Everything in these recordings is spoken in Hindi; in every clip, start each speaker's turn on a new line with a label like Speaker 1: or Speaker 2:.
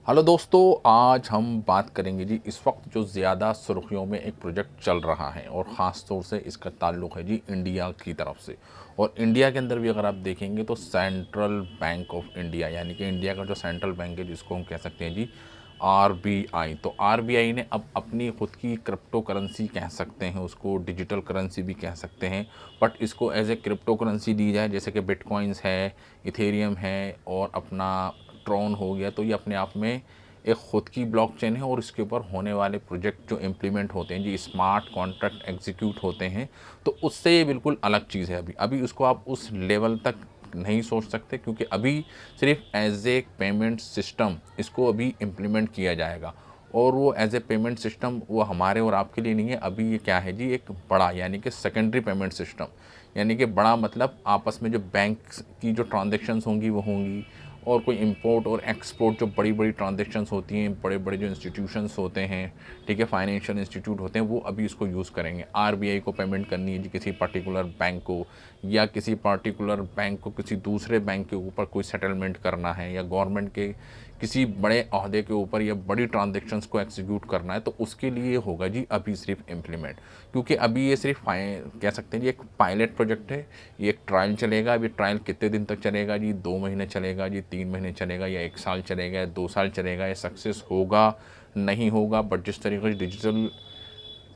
Speaker 1: हेलो दोस्तों, आज हम बात करेंगे जी। इस वक्त जो ज़्यादा सुर्खियों में एक प्रोजेक्ट चल रहा है और ख़ास तौर से इसका ताल्लुक़ है जी इंडिया की तरफ से। और इंडिया के अंदर भी अगर आप देखेंगे तो सेंट्रल बैंक ऑफ इंडिया यानी कि इंडिया का जो सेंट्रल बैंक है जिसको हम कह सकते हैं जी आरबीआई। तो आरबीआई ने अब अपनी ख़ुद की क्रिप्टो करेंसी कह सकते हैं, उसको डिजिटल करेंसी भी कह सकते हैं, बट इसको एज ए क्रिप्टो करेंसी दी जाए, जैसे कि बिटकॉइंस है, इथेरियम है और अपना ट्रॉन हो गया। तो ये अपने आप में एक ख़ुद की ब्लॉकचेन है और इसके ऊपर होने वाले प्रोजेक्ट जो इम्प्लीमेंट होते हैं जी, स्मार्ट कॉन्ट्रैक्ट एग्जीक्यूट होते हैं, तो उससे ये बिल्कुल अलग चीज़ है। अभी अभी उसको आप उस लेवल तक नहीं सोच सकते, क्योंकि अभी सिर्फ एज ए पेमेंट सिस्टम इसको अभी इम्प्लीमेंट किया जाएगा। और वो एज ए पेमेंट सिस्टम वो हमारे और आपके लिए नहीं है। अभी ये क्या है जी, एक बड़ा यानी कि सेकेंडरी पेमेंट सिस्टम, यानी कि बड़ा मतलब आपस में जो बैंक की जो ट्रांजेक्शन्स होंगी वो होंगी, और कोई इंपोर्ट और एक्सपोर्ट जो बड़ी बड़ी ट्रांजेक्शन्स होती हैं, बड़े बड़े जो इंस्टीट्यूशंस होते हैं, ठीक है, फाइनेंशियल इंस्टीट्यूट होते हैं, वो अभी इसको यूज़ करेंगे। आरबीआई को पेमेंट करनी है जी किसी पर्टिकुलर बैंक को, या किसी पर्टिकुलर बैंक को किसी दूसरे बैंक के ऊपर कोई सेटलमेंट करना है, या गवर्नमेंट के किसी बड़े अहदे के ऊपर या बड़ी ट्रांजेक्शन्स को एग्जीक्यूट करना है, तो उसके लिए होगा जी अभी सिर्फ इम्प्लीमेंट। क्योंकि अभी ये सिर्फ कह सकते हैं जी एक पायलट प्रोजेक्ट है, ये एक ट्रायल चलेगा। अभी ट्रायल कितने दिन तक चलेगा जी? 2 महीने चलेगा जी, 3 महीने चलेगा, या 1 साल चलेगा, या 2 साल चलेगा, या सक्सेस होगा नहीं होगा। बट जिस तरीके से डिजिटल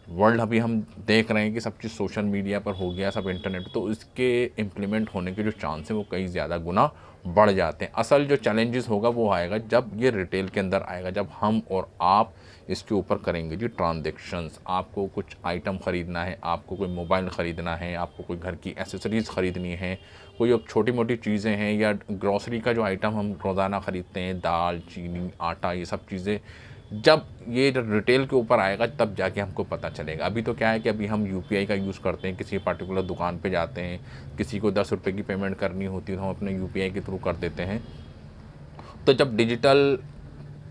Speaker 1: वर्ल्ड अभी हम देख रहे हैं कि सब चीज़ सोशल मीडिया पर हो गया, सब इंटरनेट, तो इसके इम्प्लीमेंट होने के जो चांस है वो कई ज़्यादा गुना बढ़ जाते हैं। असल जो चैलेंजेस होगा वो आएगा जब ये रिटेल के अंदर आएगा, जब हम और आप इसके ऊपर करेंगे जी ट्रांजेक्शन्स। आपको कुछ आइटम ख़रीदना है, आपको कोई मोबाइल ख़रीदना है, आपको कोई घर की एसेसरीज़ ख़रीदनी है, कोई अब छोटी मोटी चीज़ें हैं, या ग्रॉसरी का जो आइटम हम रोज़ाना ख़रीदते हैं, दाल, चीनी, आटा, ये सब चीज़ें जब ये रिटेल के ऊपर आएगा तब जाके हमको पता चलेगा। अभी तो क्या है कि अभी हम यूपीआई का यूज़ करते हैं, किसी पर्टिकुलर दुकान पे जाते हैं, किसी को 10 रुपये की पेमेंट करनी होती है तो हम अपने यूपीआई के थ्रू कर देते हैं। तो जब डिजिटल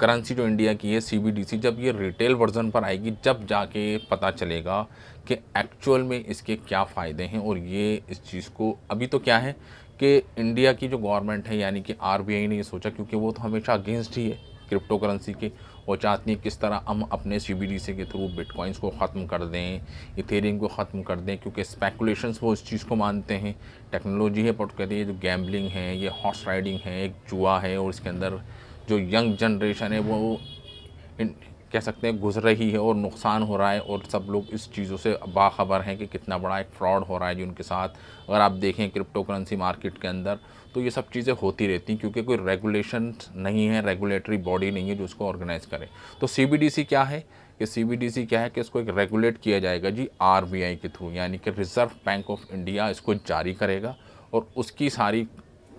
Speaker 1: करेंसी जो इंडिया की है सीबीडीसी, जब ये रिटेल वर्जन पर आएगी, जब जाके पता चलेगा कि एक्चुअल में इसके क्या फ़ायदे हैं। और ये इस चीज़ को अभी तो क्या है कि इंडिया की जो गवर्नमेंट है यानी कि आरबीआई ने ये सोचा, क्योंकि वो तो हमेशा अगेंस्ट ही है क्रिप्टो करेंसी के, और चाहती है किस तरह हम अपने सीबीडीसी के थ्रू बिटकॉइंस को ख़त्म कर दें, इथेरियम को ख़त्म कर दें, क्योंकि स्पेकुलेशंस वो इस चीज़ को मानते हैं। टेक्नोलॉजी है, बट कहते हैं जो गैम्बलिंग है, ये हॉर्स राइडिंग है, एक जुआ है, और इसके अंदर जो यंग जनरेशन है वो कह सकते हैं गुजर रही है और नुकसान हो रहा है, और सब लोग इस चीज़ों से बाखबर हैं कि कितना बड़ा एक फ्रॉड हो रहा है जी उनके साथ। अगर आप देखें क्रिप्टो करेंसी मार्केट के अंदर, तो ये सब चीज़ें होती रहती हैं, क्योंकि कोई रेगुलेशन नहीं है, रेगुलेटरी बॉडी नहीं है जो उसको ऑर्गेनाइज़ करे। तो सीबीडीसी क्या है कि इसको एक रेगुलेट किया जाएगा जी आरबीआई के थ्रू, यानी कि रिज़र्व बैंक ऑफ इंडिया इसको जारी करेगा, और उसकी सारी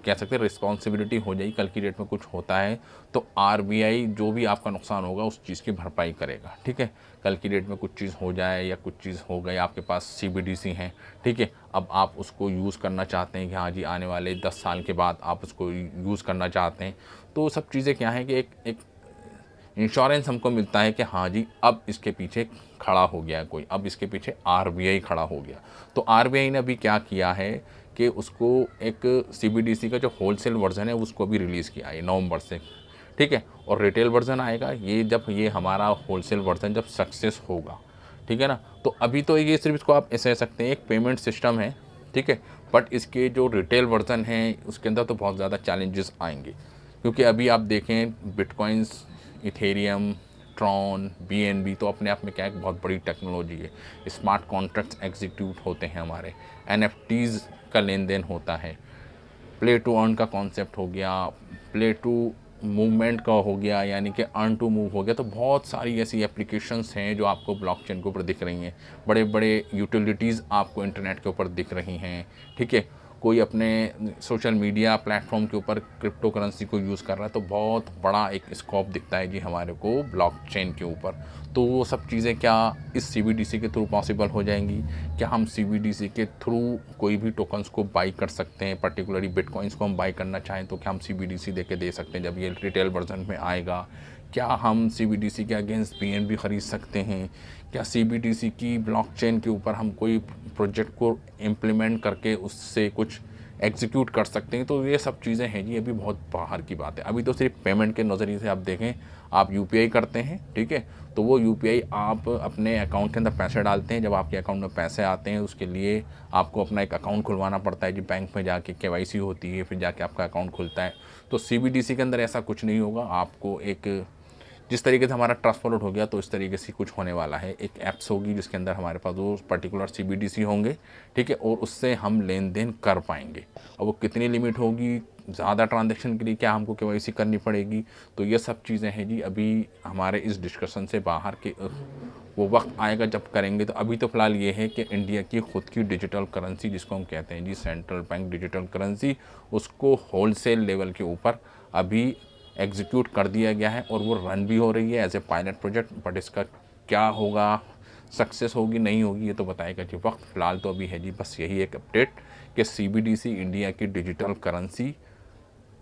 Speaker 1: कह सकते हैं रिस्पॉन्सिबिलिटी हो जाएगी। कल की डेट में कुछ होता है तो आरबीआई जो भी आपका नुकसान होगा उस चीज़ की भरपाई करेगा, ठीक है। कल की डेट में कुछ चीज़ हो जाए या कुछ चीज़ हो गई, आपके पास सीबीडीसी हैं, ठीक है, अब आप उसको यूज़ करना चाहते हैं कि हाँ जी आने वाले 10 साल के बाद आप उसको यूज़ करना चाहते हैं, तो सब चीज़ें क्या है कि एक इंश्योरेंस हमको मिलता है कि हाँ जी अब इसके पीछे खड़ा हो गया कोई, अब इसके पीछे आरबीआई खड़ा हो गया। तो आरबीआई ने अभी क्या किया है कि उसको एक सीबीडीसी का जो होलसेल वर्जन है उसको भी रिलीज़ किया है नवंबर से, ठीक है, और रिटेल वर्जन आएगा ये जब ये हमारा होलसेल वर्जन जब सक्सेस होगा, ठीक है ना। तो अभी तो ये सिर्फ इसको आप ऐसे कह सकते हैं एक पेमेंट सिस्टम है, ठीक है, बट इसके जो रिटेल वर्जन है उसके अंदर तो बहुत ज़्यादा चैलेंजेस आएंगे, क्योंकि अभी आप देखें बिटकॉइंस, इथेरियम, ट्रॉन, बीएनबी तो अपने आप में क्या है, बहुत बड़ी टेक्नोलॉजी है। स्मार्ट कॉन्ट्रैक्ट्स एग्जीक्यूट होते हैं हमारे, एनएफटीज़ का लेन देन होता है, प्ले टू अर्न का कॉन्सेप्ट हो गया, प्ले टू मूवमेंट का हो गया, यानी कि अर्न टू मूव हो गया। तो बहुत सारी ऐसी एप्लीकेशंस हैं जो आपको ब्लॉकचेन के ऊपर दिख रही हैं, बड़े बड़े यूटिलिटीज़ आपको इंटरनेट के ऊपर दिख रही हैं, ठीक है। कोई अपने सोशल मीडिया प्लेटफॉर्म के ऊपर क्रिप्टो करेंसी को यूज़ कर रहा है, तो बहुत बड़ा एक स्कोप दिखता है जी हमारे को ब्लॉकचेन के ऊपर। तो वो सब चीज़ें क्या इस सीबीडीसी के थ्रू पॉसिबल हो जाएंगी? क्या हम सीबीडीसी के थ्रू कोई भी टोकन्स को बाई कर सकते हैं? पर्टिकुलरली बिटकॉइंस को हम बाई करना चाहें तो क्या हम सीबीडीसी दे के दे सकते हैं जब ये रिटेल वर्जन में आएगा? क्या हम सीबीडीसी के अगेंस्ट बीएनबी ख़रीद सकते हैं? क्या सीबीडीसी की ब्लॉकचेन के ऊपर हम कोई प्रोजेक्ट को इम्प्लीमेंट करके उससे कुछ एग्जीक्यूट कर सकते हैं। तो ये सब चीज़ें हैं जी, अभी बहुत बाहर की बात है। अभी तो सिर्फ पेमेंट के नज़रिए से आप देखें, आप यूपीआई करते हैं, ठीक है, तो वो यूपीआई आप अपने अकाउंट के अंदर पैसे डालते हैं। जब आपके अकाउंट में पैसे आते हैं, उसके लिए आपको अपना एक अकाउंट खुलवाना पड़ता है जी, बैंक में जाके केवाईसी होती है, फिर जाके आपका अकाउंट खुलता है। तो सीबीडीसी के अंदर ऐसा कुछ नहीं होगा। आपको एक जिस तरीके से हमारा ट्रस्ट वॉलेट हो गया, तो इस तरीके से कुछ होने वाला है। एक ऐप्स होगी जिसके अंदर हमारे पास वो पर्टिकुलर सीबीडीसी होंगे, ठीक है, और उससे हम लेन देन कर पाएंगे। और वो कितनी लिमिट होगी, ज़्यादा ट्रांजैक्शन के लिए क्या हमको केवाईसी करनी पड़ेगी, तो ये सब चीज़ें हैं जी, अभी हमारे इस डिस्कशन से बाहर के वो वक्त आएगा जब करेंगे। तो अभी तो फ़िलहाल ये है कि इंडिया की ख़ुद की डिजिटल करेंसी, जिसको हम कहते हैं जी सेंट्रल बैंक डिजिटल करेंसी, उसको होलसेल लेवल के ऊपर अभी एग्जीक्यूट कर दिया गया है और वो रन भी हो रही है as a pilot project. But इसका क्या होगा, सक्सेस होगी नहीं होगी, ये तो बताएगा जी वक्त। फ़िलहाल तो अभी है जी बस यही एक अपडेट कि सीबीडीसी इंडिया की डिजिटल करेंसी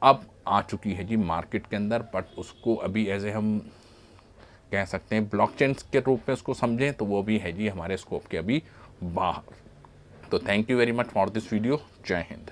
Speaker 1: अब आ चुकी है जी मार्केट के अंदर। बट उसको अभी एज ए हम कह सकते हैं ब्लॉकचेन के रूप में उसको समझें, तो वो भी है जी हमारे स्कोप के अभी बाहर। तो thank you very much for this video. जय हिंद।